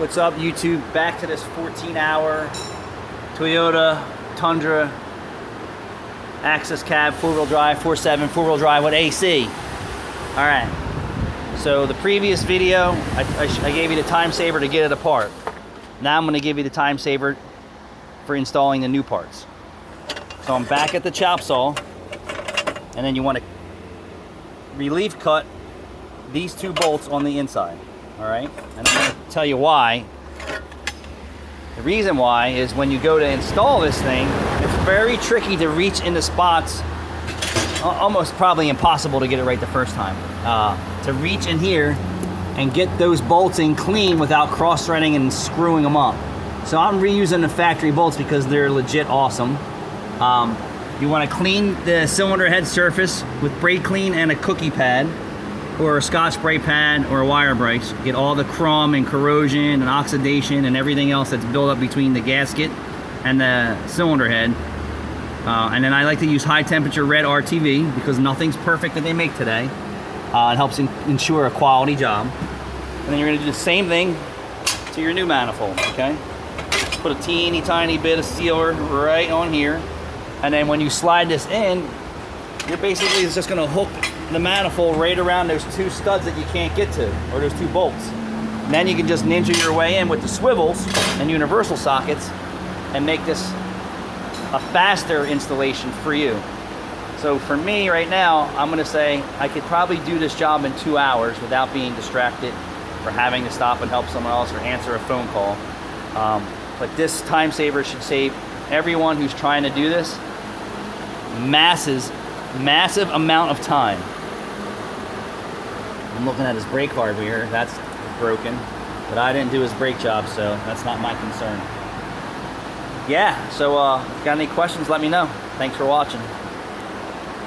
What's up, YouTube? Back to this 14-hour Toyota Tundra access cab, four-wheel drive, 4.7 four-wheel drive with AC. All right. So the previous video, I gave you the time saver to get it apart. Now I'm going to give you the time saver for installing the new parts. So I'm back at the chop saw, and then you want to relief cut these two bolts on the inside. All right, and I'm going to tell you why. The reason why is when you go to install this thing, it's very tricky to reach into spots, almost probably impossible to get it right the first time. To reach in here and get those bolts in clean without cross-threading and screwing them up. So I'm reusing the factory bolts because they're legit awesome. You want to clean the cylinder head surface with brake clean and a cookie pad, or a Scotch spray pad, or a wire brush. Get all the crumb and corrosion and oxidation and everything else that's built up between the gasket and the cylinder head. And then I like to use high temperature red RTV because nothing's perfect that they make today. It helps ensure a quality job. And then you're going to do the same thing to your new manifold, okay? Put a teeny tiny bit of sealer right on here. And then when you slide this in, you're basically just going to hook the manifold right around those two studs that you can't get to, or those two bolts. And then you can just ninja your way in with the swivels and universal sockets and make this a faster installation for you. So for me right now, I'm going to say I could probably do this job in 2 hours without being distracted or having to stop and help someone else or answer a phone call. But this time saver should save everyone who's trying to do this massive amount of time. I'm looking at his brake hardware. That's broken, but I didn't do his brake job, so that's not my concern. Yeah, so if you got any questions, let me know. Thanks for watching.